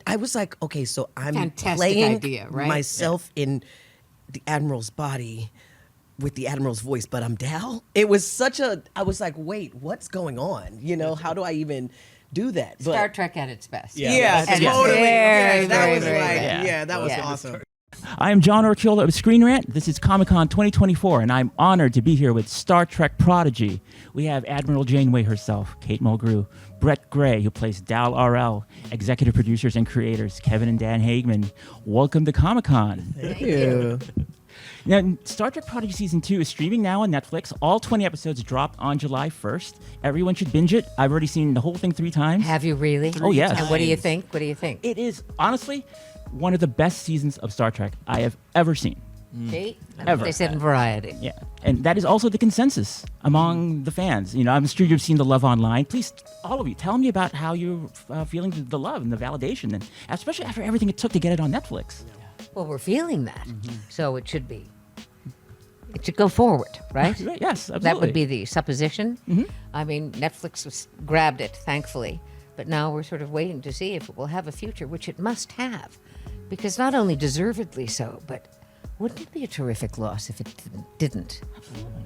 I was like, okay, so I'm Fantastic playing idea, right? myself in the Admiral's body with the Admiral's voice, but I'm Dal. It was I was like, wait, what's going on? You know, how do I even do that? But, Star Trek at its best. Yeah, And totally. very, that very, was very like, good. that was Yeah. awesome. I am John Orchiola of Screen Rant. This is Comic-Con 2024, and I'm honored to be here with Star Trek Prodigy. We have Admiral Janeway herself, Kate Mulgrew, Brett Gray, who plays Dal RL, executive producers and creators Kevin and Dan Hageman. Welcome to Comic-Con. Thank you. Now, Star Trek Prodigy Season 2 is streaming now on Netflix. All 20 episodes drop on July 1st. Everyone should binge it. I've already seen the whole thing 3 times. Have you really? Oh, yes. And what do you think? What do you think? It is, honestly, one of the best seasons of Star Trek I have ever seen. See? That's Ever. what they said in Variety. Yeah, and that is also the consensus among the fans. You know, I'm sure you've seen the love online. Please, all of you, tell me about how you're feeling the love and the validation, and especially after everything it took to get it on Netflix. Well, we're feeling that. So it should be. It should go forward, right? Yes, absolutely. That would be the supposition. I mean, Netflix grabbed it, thankfully. But now we're sort of waiting to see if it will have a future, which it must have. Because not only deservedly so, but wouldn't it be a terrific loss if it didn't? Absolutely.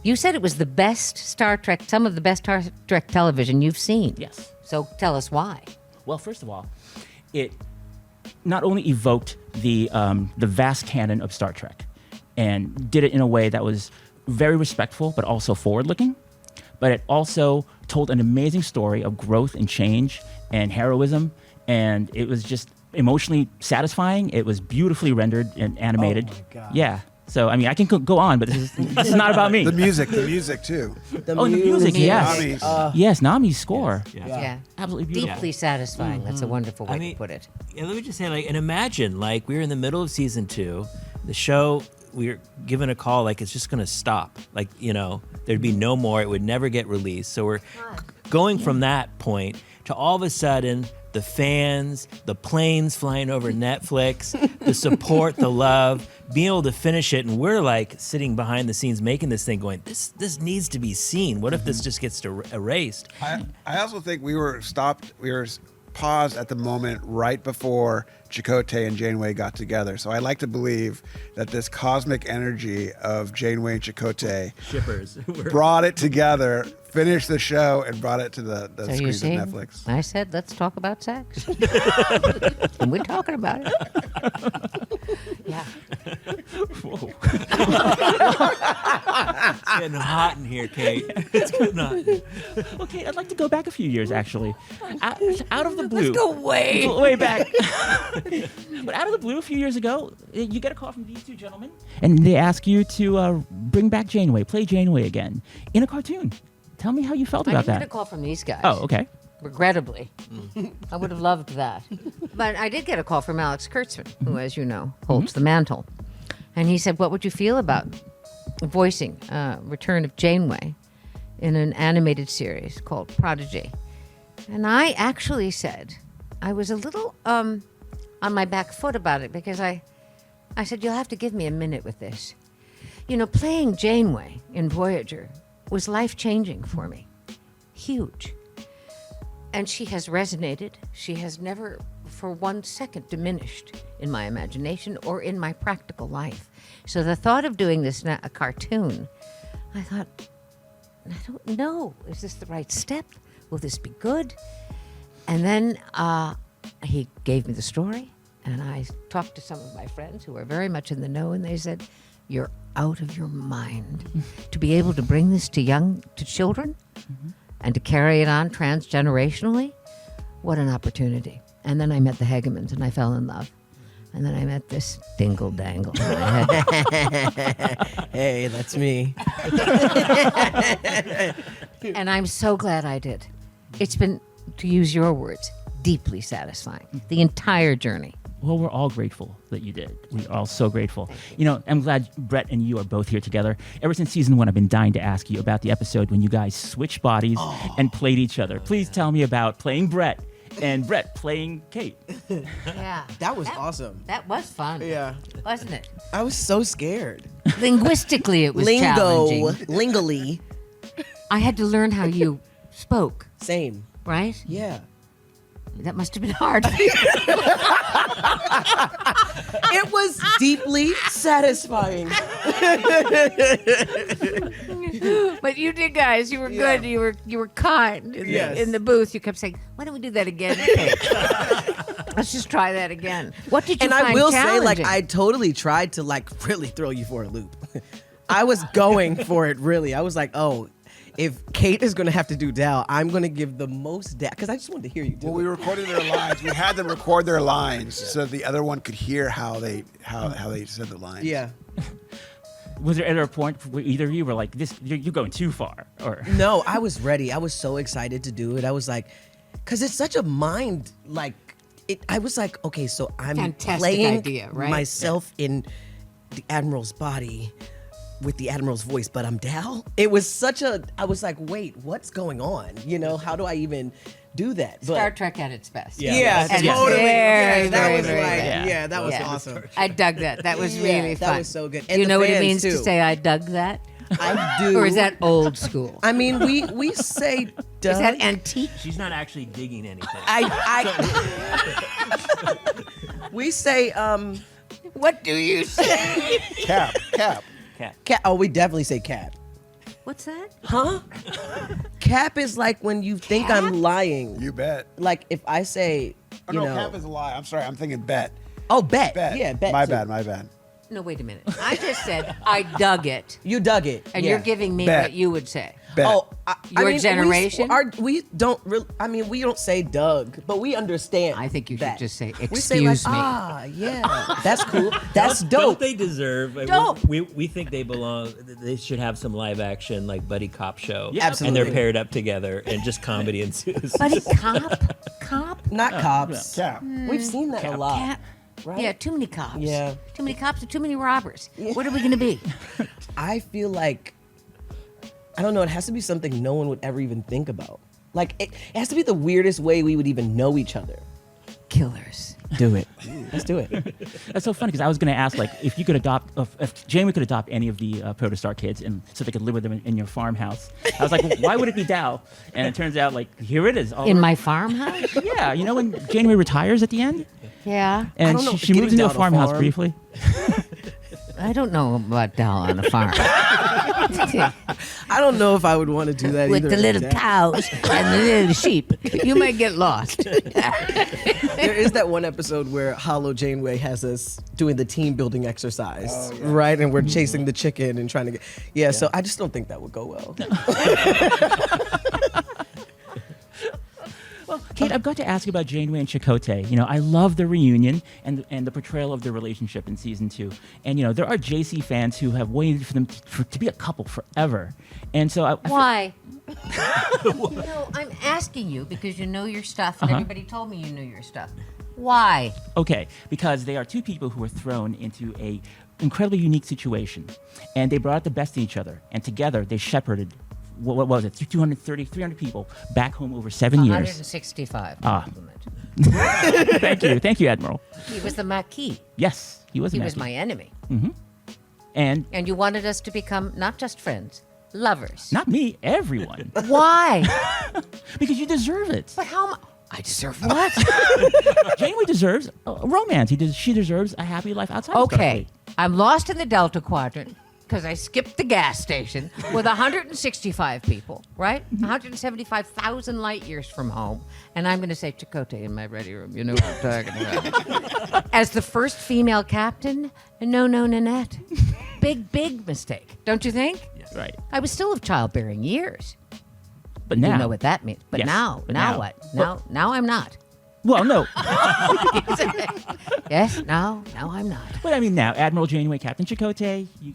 You said it was the best Star Trek, some of the best Star Trek television you've seen. Yes. So tell us why. Well, first of all, it not only evoked the vast canon of Star Trek and did it in a way that was very respectful but also forward-looking, but it also told an amazing story of growth and change and heroism, and it was just emotionally satisfying. It was beautifully rendered and animated. Oh my God. Yeah. So, I mean, I can go on, but this is not about me. The music too. The music, yes. Nami's. Yes, Nami's score. Yeah. Absolutely beautiful. Deeply satisfying. That's a wonderful way to put it. Yeah, let me just say, and imagine, we're in the middle of season 2, the show, we're given a call, it's just going to stop. There'd be no more. It would never get released. So we're going from that point to all of a sudden, the fans, the planes flying over Netflix, the support, the love, being able to finish it, and we're sitting behind the scenes making this thing going, this needs to be seen. What if this just gets erased? I also think we were paused at the moment right before Chakotay and Janeway got together. So I like to believe that this cosmic energy of Janeway and Chakotay Shippers. brought it together, finished the show, and brought it to the So you screens see, of Netflix. I said, let's talk about sex. And we're talking about it. Yeah. Whoa. It's getting hot in here, Kate. It's getting hot. Okay, I'd like to go back a few years, actually. Out of the blue. Let's go way. Way back. But out of the blue, a few years ago, you get a call from these two gentlemen, and they ask you to bring back Janeway, play Janeway again, in a cartoon. Tell me how you felt I about didn't that. get a call from these guys. Oh, okay. Regrettably. I would have loved that. But I did get a call from Alex Kurtzman, who, as you know, holds the mantle. And he said, what would you feel about voicing Return of Janeway in an animated series called Prodigy? And I actually said, I was a little on my back foot about it because I said, you'll have to give me a minute with this. You know, playing Janeway in Voyager was life-changing for me. Huge. And she has resonated. She has never for 1 second diminished in my imagination or in my practical life. So the thought of doing this a cartoon, I thought, I don't know. Is this the right step? Will this be good? And then he gave me the story, and I talked to some of my friends who are very much in the know, and they said, you're out of your mind. To be able to bring this to children and to carry it on transgenerationally, what an opportunity. And then I met the Hagemans, and I fell in love. And then I met this dingle-dangle. Hey, that's me. And I'm so glad I did. It's been, to use your words, deeply satisfying. The entire journey. Well, we're all grateful that you did. We're all so grateful. You know, I'm glad Brett and you are both here together. Ever since season 1, I've been dying to ask you about the episode when you guys switched bodies and played each other. Please tell me about playing Brett and Brett playing Kate. Yeah. That was awesome. That was fun. Yeah. Wasn't it? I was so scared. Linguistically, it was challenging. That must have been hard for you. It was deeply satisfying. But you did, guys. You were good. You were kind Yes. in the booth. You kept saying, "Why don't we do that again? Let's just try that again." What did you And find I will say, like, challenging? I totally tried to like really throw you for a loop. I was going for it, really. I was like, oh, if Kate is going to have to do Dal, I'm going to give the most Dal, because I just wanted to hear you do Well, it. we recorded their lines. We had them record their lines so the other one could hear how they said the lines. Yeah. Was there ever a point where either of you were like, "This, you're going too far"? Or No, I was ready. I was so excited to do it. I was like, because it's such a mind, like, I was like, okay, so I'm Fantastic playing idea, right? myself in the Admiral's body with the Admiral's voice, but I'm Dal. It was I was like, wait, what's going on? You know, how do I even do that? But Star Trek at its best. yeah, And totally. very, Yeah, that very, was very like, good. yeah, that was Yeah. awesome. I dug that. That was Yeah, really that fun. was so good. Do And you the know what it fans, means to too. say I dug that? I do. Or is that old school? I mean, we say Doug. Is that antique? She's not actually digging anything. We say What do you say? Cap. cap. Oh, we definitely say cap. What's that? Huh? Cap is like when you think Cap? I'm lying. You bet. Like if I say, Oh, you no, know, cap is a lie. I'm sorry. I'm thinking bet. oh, bet. Bet. Yeah, bet. My too. bad. My bad. No, wait a minute. I just said I dug it, You dug it. and yeah. you're giving me Bet. what you would say. Bet. Oh, Your generation? We don't really. I mean, we don't say Doug, but we understand. I think you should that. just say, We say like, "Excuse me." yeah, that's cool. That's Don't dope. they deserve? Dope. We think they belong. They should have some live action like buddy cop show. Yeah, absolutely. And they're paired up together, and just comedy ensues. Buddy cop? Not cops. Cap. We've seen that a lot. Cat? Right? Yeah, too many cops. Yeah. Too many cops and too many robbers. What are we going to be? I feel like, I don't know, it has to be something no one would ever even think about. Like, it has to be the weirdest way we would even know each other. Killers. Do it. Let's do it. that's so funny because I was going to ask, like, if you could adopt, if Janeway could adopt any of the Protostar kids, and so they could live with them in your farmhouse. I was like, well, why would it be Dal? And it turns out, like, here it is. All In her- my farmhouse? yeah, you know when Janeway retires at the end, Yeah. and don't know if she getting moves into a down a farmhouse farm- briefly. I don't know about Dal on a farm. I don't know if I would want to do that With either. the little Dad. cows and the little sheep. You might get lost. There is that one episode where Hollow Janeway has us doing the team building exercise, right? And we're chasing the chicken and trying to get. Yeah, so I just don't think that would go well. Well, Kate, I've got to ask you about Janeway and Chakotay. You know, I love the reunion and the portrayal of their relationship in season 2. And, you know, there are JC fans who have waited for them to be a couple forever. And so Why? No, I'm asking you because you know your stuff and everybody told me you knew your stuff. Why? okay, because they are two people who were thrown into a incredibly unique situation. And they brought out the best in each other. And together they shepherded, what was it, 300 people back home over 7 years. 165. Ah. Thank you, Admiral. He was the Maquis. Yes, he was. He an was actor. my enemy. And And you wanted us to become not just friends, lovers. not me, everyone, Why? because you deserve it. But how much? I deserve what? Janeway deserves a romance. She deserves a happy life outside. of Okay, Starfleet. I'm lost in the Delta Quadrant because I skipped the gas station with 165 people, right? 175,000 light years from home. And I'm going to say Chakotay in my ready room. You know what I'm talking about. As the first female captain, no, Nanette. Big mistake, don't you think? Right. I was still of childbearing years. But You now, know what that means. But Yes, now but now. what? Now I'm not. well, no. Yes, now I'm not. But I mean, now Admiral Janeway, Captain Chakotay, you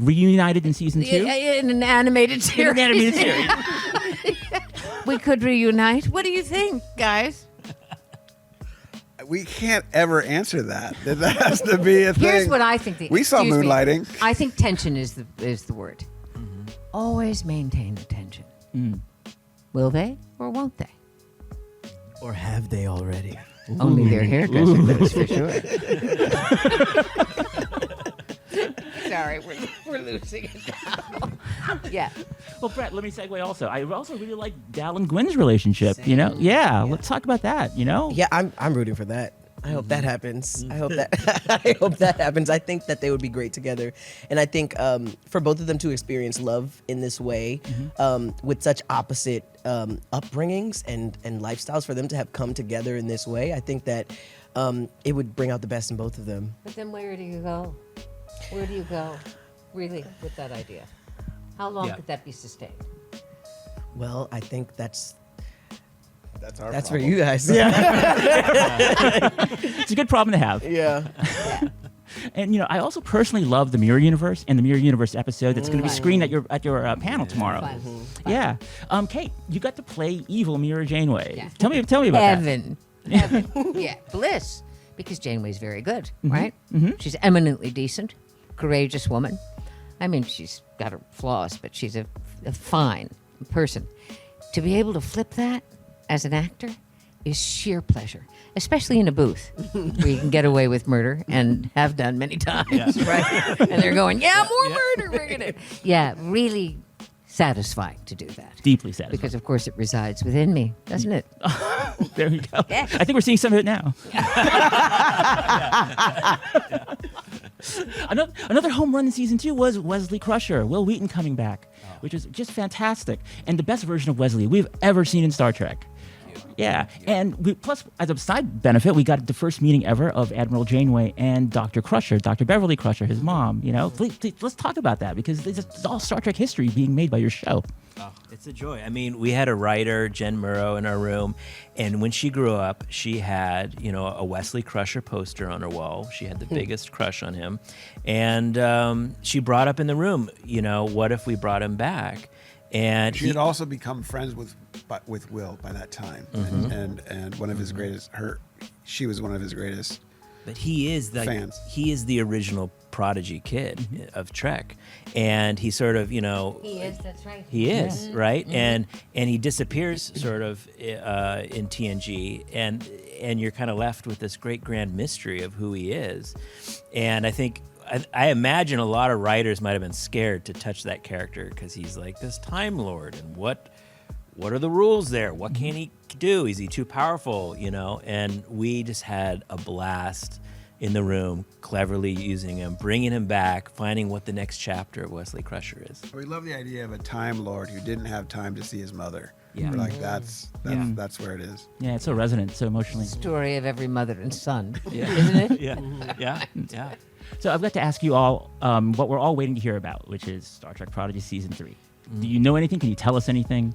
reunited in season 2. In an animated In series. an animated series. We could reunite. What do you think, guys? We can't ever answer that. That has to be a thing. Here's what I think. We saw excuse me. moonlighting. I think tension is the word. Always maintain the tension. Will they or won't they? Or have they already? Only their hairdresser knows for sure. Sorry, we're losing it now. Yeah. Well, Brett, let me segue also. I also really like Dal and Gwen's relationship, you know? Yeah, let's talk about that, you know? Yeah, I'm rooting for that. I hope that happens. I hope that happens. I think that they would be great together, and I think for both of them to experience love in this way, with such opposite upbringings and lifestyles, for them to have come together in this way, I think that it would bring out the best in both of them. But then where do you go? Where do you go, really, with that idea? How long could that be sustained? Well, I think that's our for problem. you guys. Yeah, It's a good problem to have. yeah. And, you know, I also personally love the Mirror Universe and the Mirror Universe episode that's going to be screened at your panel tomorrow. Fun. Yeah. Kate, you got to play evil Mirror Janeway. Yeah. Tell me about that. Heaven. Yeah, bliss. Because Janeway's very good, right? She's eminently decent, courageous woman. I mean, she's got her flaws, but she's a fine person. To be able to flip that as an actor is sheer pleasure, especially in a booth where you can get away with murder and have done many times, right? And they're going, more murder, we're gonna. Yeah, really satisfying to do that. Deeply satisfying. Because, of course, it resides within me, doesn't it? There you go. Yes. I think we're seeing some of it now. Another home run in season 2 was Wesley Crusher, Will Wheaton coming back, which was just fantastic. And the best version of Wesley we've ever seen in Star Trek. Yeah, and plus, as a side benefit, we got the first meeting ever of Admiral Janeway and Dr. Crusher, Dr. Beverly Crusher, his mom. You know, please, let's talk about that, because it's all Star Trek history being made by your show. Oh, it's a joy. I mean, we had a writer, Jen Murrow, in our room, and when she grew up, she had, you know, a Wesley Crusher poster on her wall. She had the biggest crush on him, and she brought up in the room, you know, what if we brought him back? And She had also become friends with Will by that time, and one of his greatest. She was one of his greatest. But he is fans. He is the original Prodigy kid of Trek, and he sort of, you know, He is, that's right. he is right, and he disappears sort of in TNG, and you're kind of left with this great grand mystery of who he is, and I think. I imagine a lot of writers might have been scared to touch that character because he's like this Time Lord, and what are the rules there? What can he do? Is he too powerful? You know, and we just had a blast in the room, cleverly using him, bringing him back, finding what the next chapter of Wesley Crusher is. We love the idea of a Time Lord who didn't have time to see his mother. Yeah. We're like that's where it is. Yeah, it's so resonant, so emotionally. Story of every mother and son, Yeah. isn't it? Yeah. So I've got to ask you all what we're all waiting to hear about, which is Star Trek Prodigy Season 3. Do you know anything? Can you tell us anything?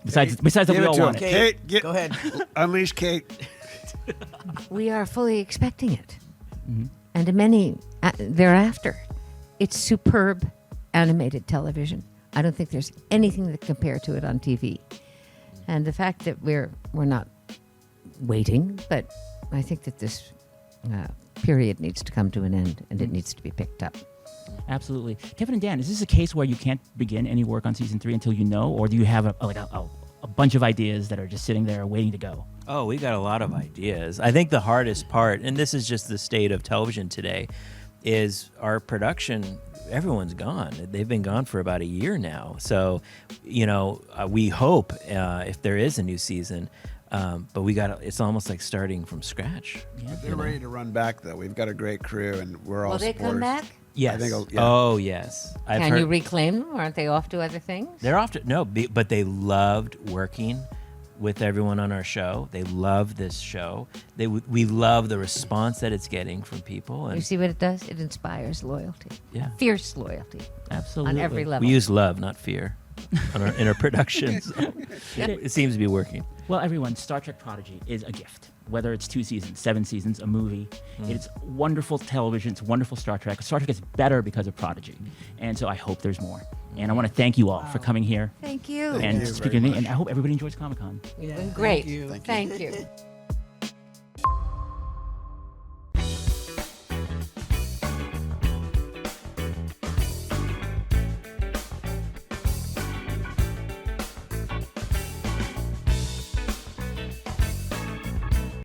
Besides that Give we it all to want him. it. Kate, Go ahead. Unleash Kate. We are fully expecting it. And many thereafter. It's superb animated television. I don't think there's anything that can compare to it on TV. And the fact that we're not waiting, but I think that this period needs to come to an end, and it needs to be picked up. Absolutely. Kevin and Dan, is this a case where you can't begin any work on Season 3 until you know, or do you have a bunch of ideas that are just sitting there waiting to go? Oh, we got a lot of ideas. I think the hardest part, and this is just the state of television today, is our production. Everyone's gone. They've been gone for about a year now. So, you know, we hope if there is a new season, but it's almost like starting from scratch. Yeah. They're ready to run back though. We've got a great crew, and we're all. Will they supporters. come back? Yes. I think Oh, yes. Can you reclaim them? Aren't they off to other things? They're off to but they loved working with everyone on our show. They love this show. We love the response that it's getting from people. And You see what it does? It inspires loyalty. Yeah. Fierce loyalty Absolutely. on every level. we use love, not fear, in our productions. It seems to be working. Well, everyone, Star Trek Prodigy is a gift. Whether it's 2 seasons, 7 seasons, a movie, it's wonderful television. It's wonderful Star Trek. Star Trek is better because of Prodigy, and so I hope there's more. And I want to thank you all for coming here Thank you. and you speaking very to me. And I hope everybody enjoys Comic-Con. Yeah, Great. Thank you. Thank you.